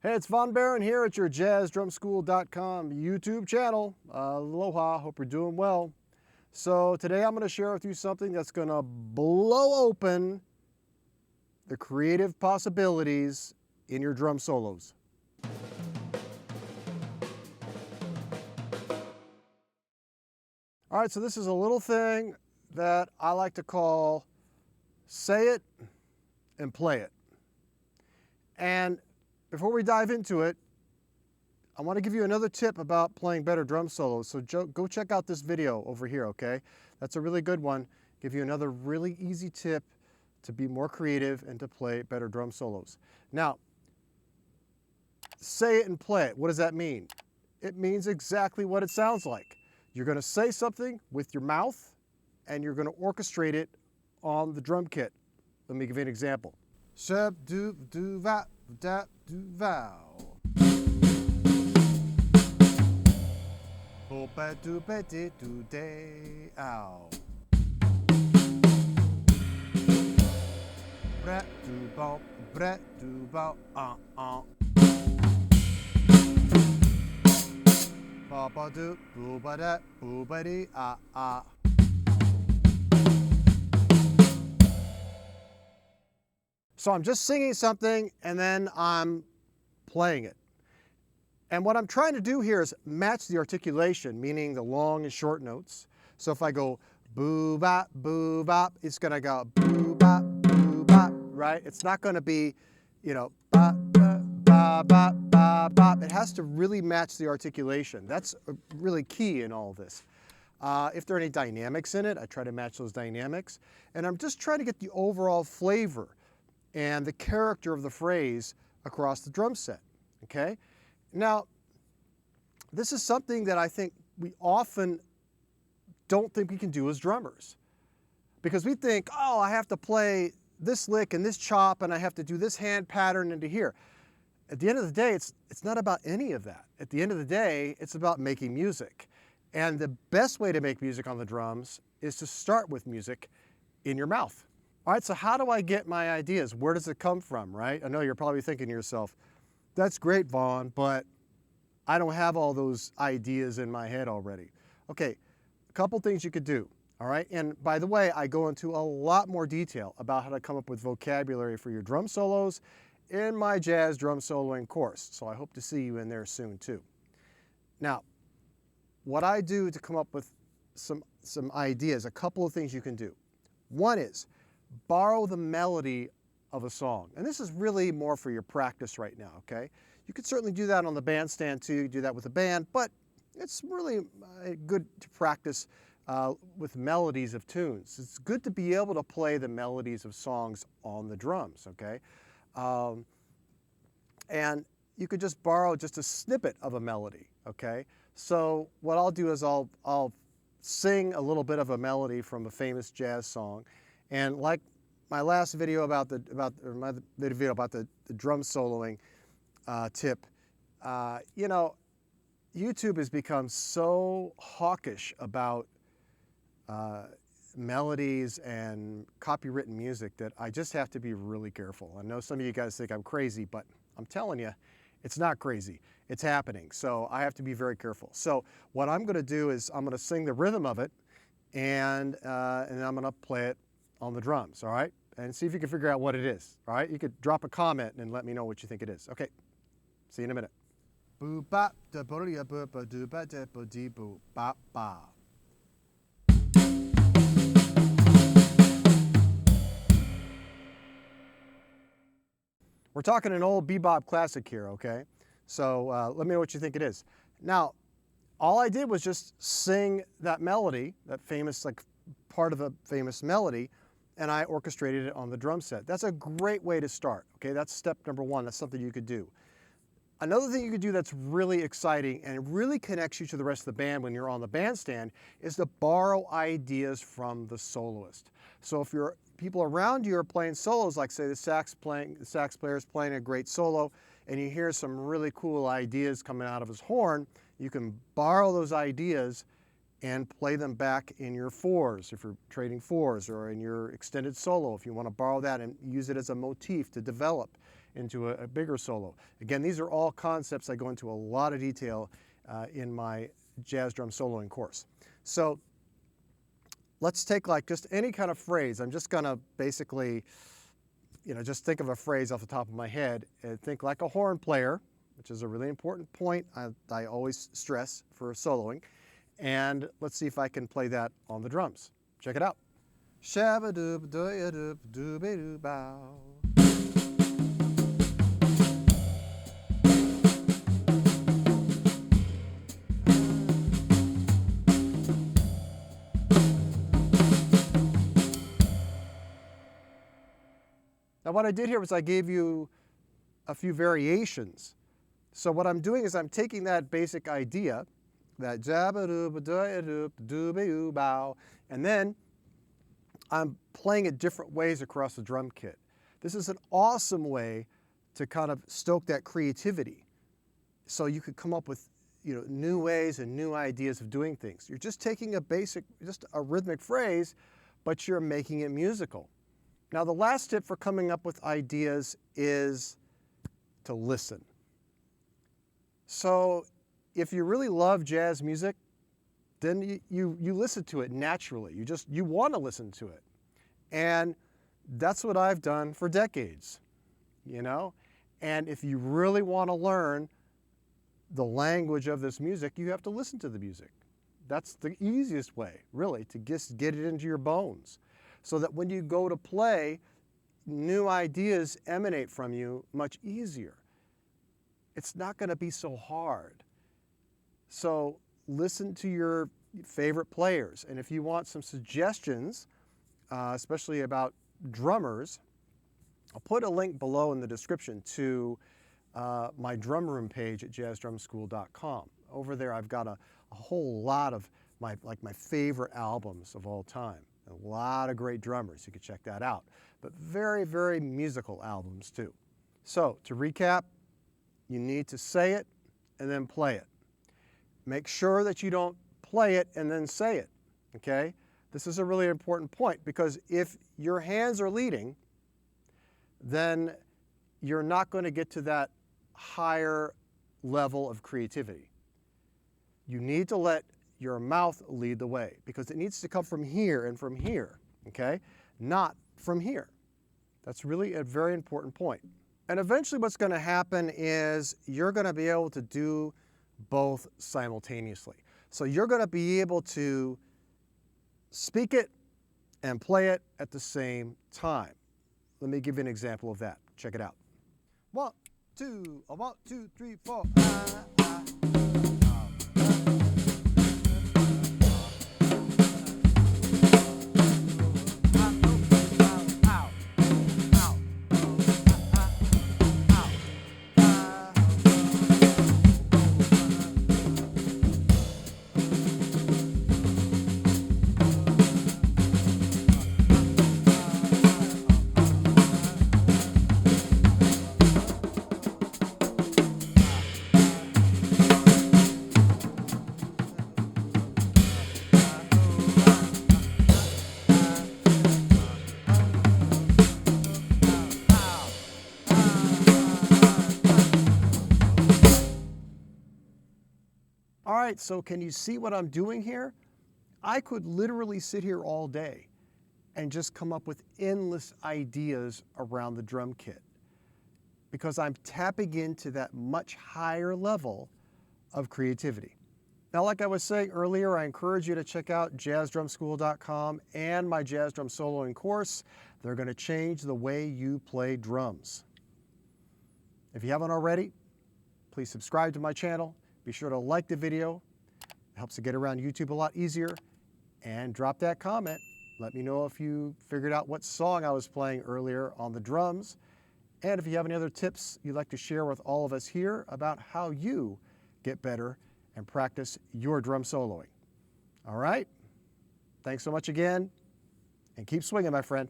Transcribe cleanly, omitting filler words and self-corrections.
Hey, it's Von Baron here at your jazzdrumschool.com YouTube channel. Aloha, hope you're doing well. So today I'm going to share with you something that's going to blow open the creative possibilities in your drum solos. All right, so this is a little thing that I like to call say it and play it. And before we dive into it, I want to give you another tip about playing better drum solos. So go check out this video over here, okay? That's a really good one. Give you another really easy tip to be more creative and to play better drum solos. Now, say it and play it. What does that mean? It means exactly what it sounds like. You're going to say something with your mouth and you're going to orchestrate it on the drum kit. Let me give you an example. Shub do do va da do vow. Ba do ba di do day ow. Brat do bow Ba ba do boo ba da boo ba di ah. So I'm just singing something and then I'm playing it. And what I'm trying to do here is match the articulation, meaning the long and short notes. So if I go boo bop, it's going to go boo bop, right? It's not going to be, ba ba ba ba ba. It has to really match the articulation. That's really key in all of this. If there are any dynamics in it, I try to match those dynamics. And I'm just trying to get the overall flavor and the character of the phrase across the drum set, okay? Now, this is something that I think we often don't think we can do as drummers. Because we think, oh, I have to play this lick and this chop and I have to do this hand pattern into here. At the end of the day, it's not about any of that. At the end of the day, it's about making music. And the best way to make music on the drums is to start with music in your mouth. All right, so how do I get my ideas? Where does it come from, right? I know you're probably thinking to yourself, that's great, Vaughn, but I don't have all those ideas in my head already. Okay, a couple things you could do, all right? And by the way, I go into a lot more detail about how to come up with vocabulary for your drum solos in my jazz drum soloing course. So I hope to see you in there soon too. Now, what I do to come up with some ideas, a couple of things you can do. One is borrow the melody of a song. And this is really more for your practice right now, okay? You could certainly do that on the bandstand too, you do that with a band, but it's really good to practice with melodies of tunes. It's good to be able to play the melodies of songs on the drums, okay? And you could just borrow just a snippet of a melody, okay? So what I'll do is I'll sing a little bit of a melody from a famous jazz song, and like my last video about the drum soloing tip, YouTube has become so hawkish about melodies and copywritten music that I just have to be really careful. I know some of you guys think I'm crazy, but I'm telling you, it's not crazy. It's happening. So I have to be very careful. So what I'm going to do is I'm going to sing the rhythm of it, and I'm going to play it on the drums, all right? And see if you can figure out what it is, all right? You could drop a comment and let me know what you think it is. Okay, see you in a minute. Boo bop da bo da bo ba do ba da bo dee boo bop ba. We're talking an old bebop classic here, okay? So let me know what you think it is. Now, all I did was just sing that melody, that famous, like part of a famous melody, and I orchestrated it on the drum set. That's a great way to start, okay? That's step number one. That's something you could do. Another thing you could do that's really exciting and it really connects you to the rest of the band when you're on the bandstand is to borrow ideas from the soloist. So if your people around you are playing solos, like say the sax player is playing a great solo, and you hear some really cool ideas coming out of his horn, you can borrow those ideas and play them back in your fours, if you're trading fours, or in your extended solo, if you want to borrow that and use it as a motif to develop. into a bigger solo. Again, these are all concepts I go into a lot of detail in my jazz drum soloing course. So let's take like just any kind of phrase. I'm just going to basically, just think of a phrase off the top of my head and think like a horn player, which is a really important point I always stress for soloing. And let's see if I can play that on the drums. Check it out. Shabba-doob-dooya-doob-dooby-doo-bow. Now what I did here was I gave you a few variations. So what I'm doing is I'm taking that basic idea, that jabba-dooba-dooya-doob-dooby-doo-bow, and then I'm playing it different ways across the drum kit. This is an awesome way to kind of stoke that creativity. So you could come up with new ways and new ideas of doing things. You're just taking a basic, just a rhythmic phrase, but you're making it musical. Now the last tip for coming up with ideas is to listen. So if you really love jazz music, then you listen to it naturally. You want to listen to it. And that's what I've done for decades, And if you really want to learn the language of this music, you have to listen to the music. That's the easiest way, really, to just get it into your bones. So that when you go to play, new ideas emanate from you much easier. It's not going to be so hard. So listen to your favorite players. And if you want some suggestions, especially about drummers, I'll put a link below in the description to my drum room page at jazzdrumschool.com. Over there I've got a whole lot of my favorite albums of all time. A lot of great drummers, you can check that out. But very, very musical albums too. So to recap, you need to say it and then play it. Make sure that you don't play it and then say it, okay? This is a really important point because if your hands are leading, then you're not going to get to that higher level of creativity. You need to let your mouth lead the way because it needs to come from here and from here, okay? Not from here. That's really a very important point. And eventually what's going to happen is you're going to be able to do both simultaneously. So you're going to be able to speak it and play it at the same time. Let me give you an example of that. Check it out. 1, 2, 1, 2, 3, 4. All right, so can you see what I'm doing here? I could literally sit here all day and just come up with endless ideas around the drum kit because I'm tapping into that much higher level of creativity. Now, like I was saying earlier, I encourage you to check out jazzdrumschool.com and my jazz drum soloing course. They're going to change the way you play drums. If you haven't already, please subscribe to my channel. Be sure to like the video. It helps to get around YouTube a lot easier. And drop that comment. Let me know if you figured out what song I was playing earlier on the drums. And if you have any other tips you'd like to share with all of us here about how you get better and practice your drum soloing. All right? Thanks so much again, and keep swinging, my friend.